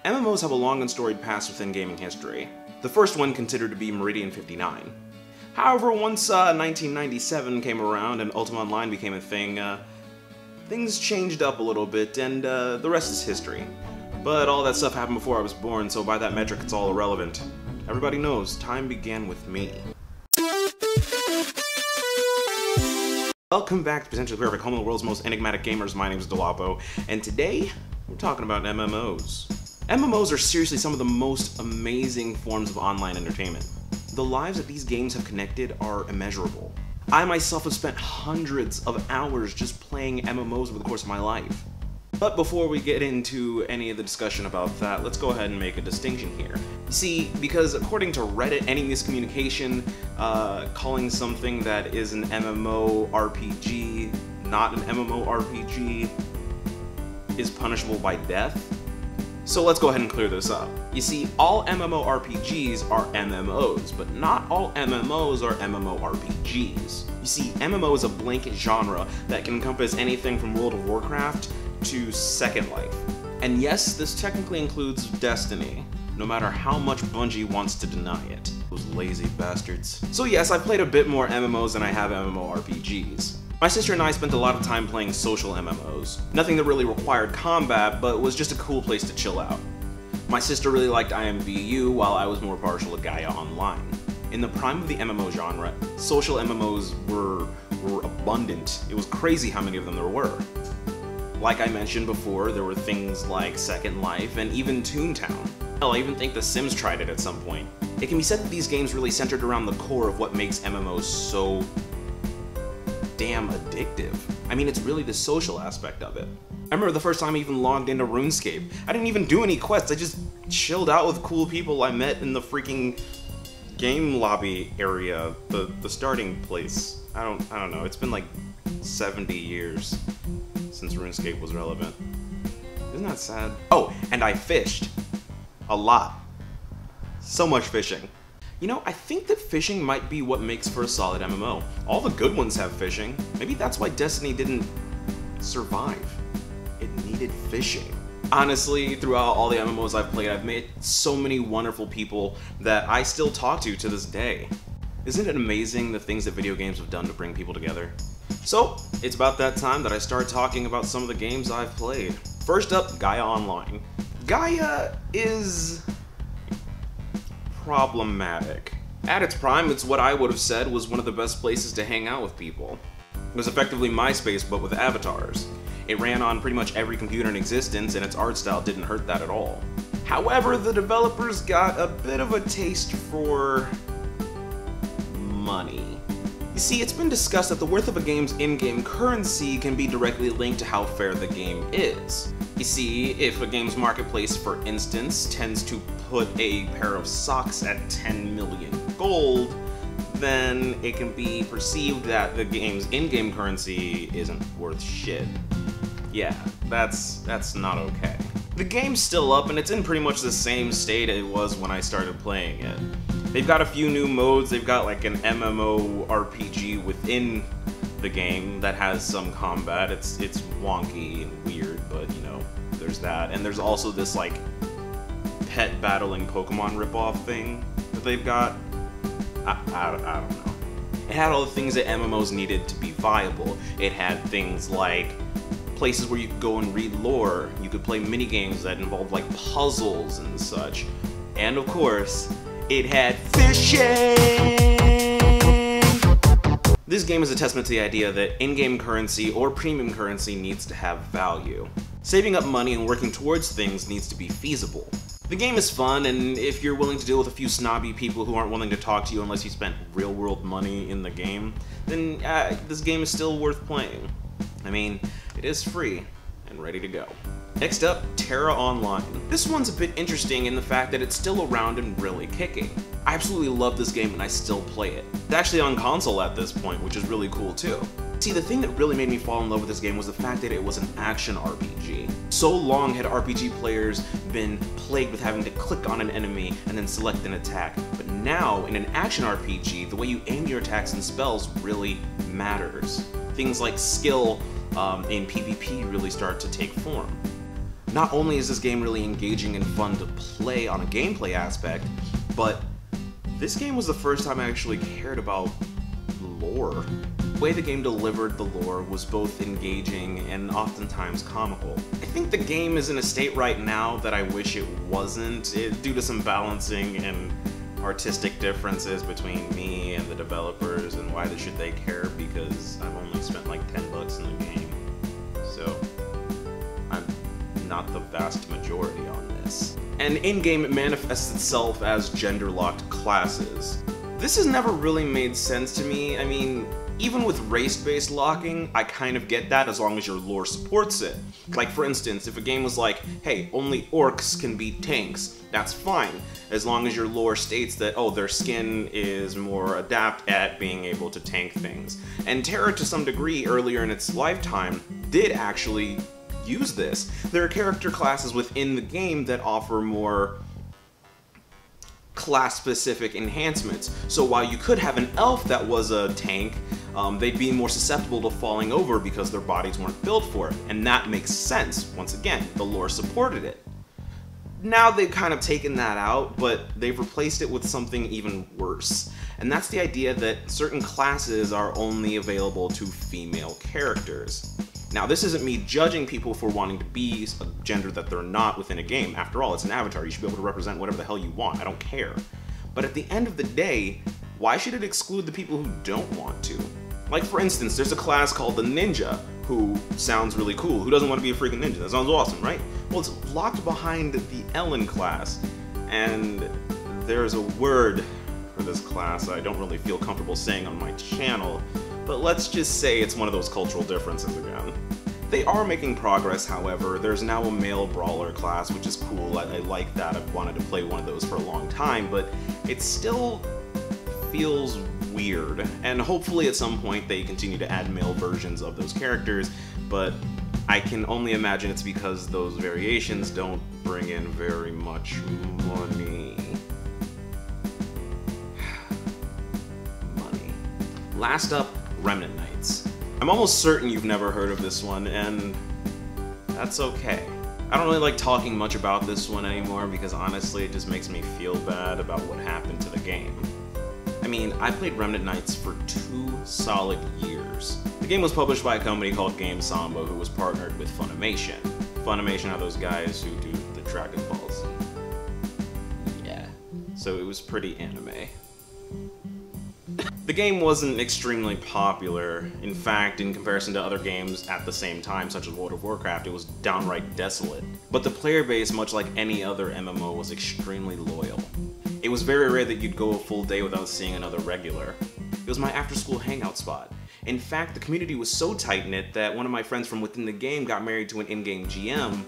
MMOs have a long and storied past within gaming history. The first one considered to be Meridian 59. However, once 1997 came around and Ultima Online became a thing, things changed up a little bit, and the rest is history. But all that stuff happened before I was born, so by that metric it's all irrelevant. Everybody knows, time began with me. Welcome back to Potentially Perfect, home of the world's most enigmatic gamers. My name is Dolapo, and today we're talking about MMOs. MMOs are seriously some of the most amazing forms of online entertainment. The lives that these games have connected are immeasurable. I myself have spent hundreds of hours just playing MMOs over the course of my life. But before we get into any of the discussion about that, let's go ahead and make a distinction here. You see, because according to Reddit, any miscommunication, calling something that is an MMORPG not an MMORPG is punishable by death. So let's go ahead and clear this up. You see, all MMORPGs are MMOs, but not all MMOs are MMORPGs. You see, MMO is a blanket genre that can encompass anything from World of Warcraft to Second Life. And yes, this technically includes Destiny, no matter how much Bungie wants to deny it. Those lazy bastards. So yes, I've played a bit more MMOs than I have MMORPGs. My sister and I spent a lot of time playing social MMOs. Nothing that really required combat, but was just a cool place to chill out. My sister really liked IMVU, while I was more partial to Gaia Online. In the prime of the MMO genre, social MMOs were abundant. It was crazy how many of them there were. Like I mentioned before, there were things like Second Life and even Toontown. Hell, I even think The Sims tried it at some point. It can be said that these games really centered around the core of what makes MMOs so damn addictive. I mean, it's really the social aspect of it. I remember the first time I even logged into RuneScape. I didn't even do any quests, I just chilled out with cool people I met in the freaking game lobby area, the starting place. I don't know, it's been like 70 years since RuneScape was relevant. Isn't that sad? Oh, and I fished. A lot. So much fishing. You know, I think that fishing might be what makes for a solid MMO. All the good ones have fishing. Maybe that's why Destiny didn't survive. It needed fishing. Honestly, throughout all the MMOs I've played, I've met so many wonderful people that I still talk to this day. Isn't it amazing the things that video games have done to bring people together? So, it's about that time that I start talking about some of the games I've played. First up, Gaia Online. Gaia is problematic. At its prime, it's what I would have said was one of the best places to hang out with people. It was effectively MySpace, but with avatars. It ran on pretty much every computer in existence, and its art style didn't hurt that at all. However, the developers got a bit of a taste for money. You see, it's been discussed that the worth of a game's in-game currency can be directly linked to how fair the game is. You see, if a game's marketplace, for instance, tends to put a pair of socks at 10 million gold, then it can be perceived that the game's in-game currency isn't worth shit. Yeah, that's not okay. The game's still up, and it's in pretty much the same state it was when I started playing it. They've got a few new modes. They've got like an MMORPG within the game that has some combat. It's wonky and weird, but you know, there's that. And there's also this like pet battling Pokemon ripoff thing that they've got. I don't know. It had all the things that MMOs needed to be viable. It had things like places where you could go and read lore. You could play mini games that involved like puzzles and such. And of course, it had fishing! This game is a testament to the idea that in-game currency or premium currency needs to have value. Saving up money and working towards things needs to be feasible. The game is fun, and if you're willing to deal with a few snobby people who aren't willing to talk to you unless you spent real-world money in the game, then this game is still worth playing. I mean, it is free and ready to go. Next up, TERA Online. This one's a bit interesting in the fact that it's still around and really kicking. I absolutely love this game and I still play it. It's actually on console at this point, which is really cool too. See, the thing that really made me fall in love with this game was the fact that it was an action RPG. So long had RPG players been plagued with having to click on an enemy and then select an attack, but now in an action RPG, the way you aim your attacks and spells really matters. Things like skill in PvP really start to take form. Not only is this game really engaging and fun to play on a gameplay aspect, but this game was the first time I actually cared about lore. The way the game delivered the lore was both engaging and oftentimes comical. I think the game is in a state right now that I wish it wasn't, due to some balancing and artistic differences between me and the developers, and why should they care, because I've only spent like $10 in the game. So I'm not the vast majority on this. And in-game it manifests itself as gender-locked classes. This has never really made sense to me. I mean, even with race-based locking, I kind of get that as long as your lore supports it. Like, for instance, if a game was like, hey, only orcs can beat tanks, that's fine, as long as your lore states that, oh, their skin is more adept at being able to tank things. And TERA, to some degree, earlier in its lifetime, did actually use this. There are character classes within the game that offer more class-specific enhancements. So while you could have an elf that was a tank, they'd be more susceptible to falling over because their bodies weren't built for it. And that makes sense. Once again, the lore supported it. Now they've kind of taken that out, but they've replaced it with something even worse. And that's the idea that certain classes are only available to female characters. Now, this isn't me judging people for wanting to be a gender that they're not within a game. After all, it's an avatar. You should be able to represent whatever the hell you want. I don't care. But at the end of the day, why should it exclude the people who don't want to? Like, for instance, there's a class called the Ninja, who sounds really cool. Who doesn't want to be a freaking ninja? That sounds awesome, right? Well, it's locked behind the Ellen class, and there's a word for this class I don't really feel comfortable saying on my channel, but let's just say it's one of those cultural differences again. They are making progress, however. There's now a male brawler class, which is cool. I like that. I've wanted to play one of those for a long time, but it still feels weird. And hopefully at some point they continue to add male versions of those characters, but I can only imagine it's because those variations don't bring in very much money. Money. Last up, Remnant Knights. I'm almost certain you've never heard of this one, and that's okay. I don't really like talking much about this one anymore because honestly it just makes me feel bad about what happened to the game. I mean, I played Remnant Knights for 2 solid years. The game was published by a company called Game Samba, who was partnered with Funimation. Funimation are those guys who do the Dragon Balls. Yeah. So it was pretty anime. The game wasn't extremely popular. In fact, in comparison to other games at the same time, such as World of Warcraft, it was downright desolate. But the player base, much like any other MMO, was extremely loyal. It was very rare that you'd go a full day without seeing another regular. It was my after-school hangout spot. In fact, the community was so tight-knit that one of my friends from within the game got married to an in-game GM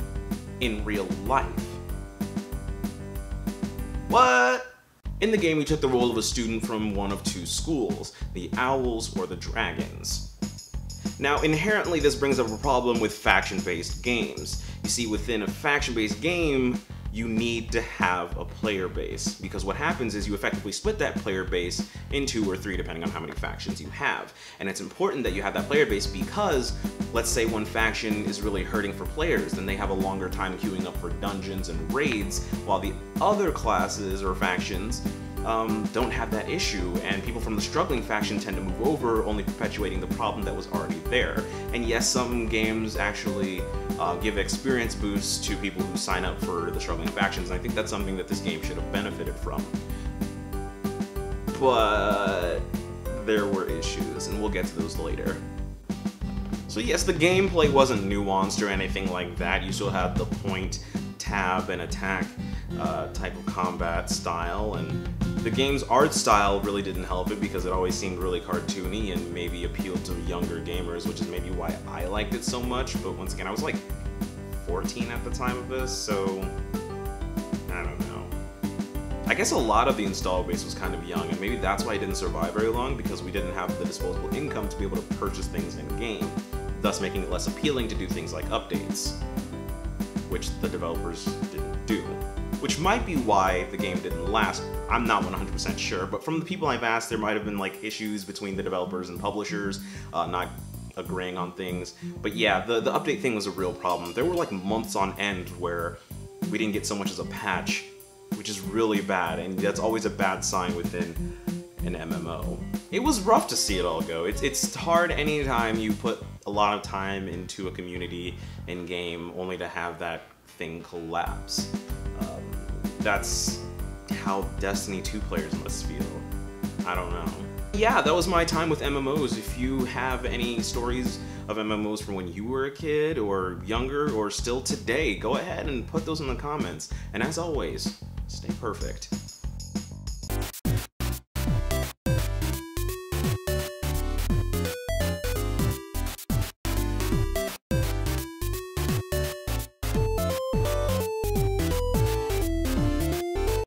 in real life. What? In the game, we took the role of a student from one of 2 schools, the Owls or the Dragons. Now, inherently, this brings up a problem with faction-based games. You see, within a faction-based game, you need to have a player base, because what happens is you effectively split that player base in 2 or 3 depending on how many factions you have. And it's important that you have that player base because, let's say one faction is really hurting for players, then they have a longer time queuing up for dungeons and raids, while the other classes or factions don't have that issue, and people from the struggling faction tend to move over, only perpetuating the problem that was already there. And yes, some games actually give experience boosts to people who sign up for the struggling factions, and I think that's something that this game should have benefited from. But there were issues, and we'll get to those later. So yes, the gameplay wasn't nuanced or anything like that. You still had the point, tab, and attack type of combat style, and the game's art style really didn't help it because it always seemed really cartoony and maybe appealed to younger gamers, which is maybe why I liked it so much. But once again, I was like 14 at the time of this, so I don't know. I guess a lot of the install base was kind of young, and maybe that's why it didn't survive very long, because we didn't have the disposable income to be able to purchase things in-game, thus making it less appealing to do things like updates, which the developers didn't do. Which might be why the game didn't last. I'm not 100% sure, but from the people I've asked, there might have been like issues between the developers and publishers, not agreeing on things. But yeah, the update thing was a real problem. There were like months on end where we didn't get so much as a patch, which is really bad, and that's always a bad sign within an MMO. It was rough to see it all go. It's hard anytime you put a lot of time into a community in game only to have that thing collapse. That's how Destiny 2 players must feel. I don't know. Yeah, that was my time with MMOs. If you have any stories of MMOs from when you were a kid or younger or still today, go ahead and put those in the comments. And as always, stay perfect.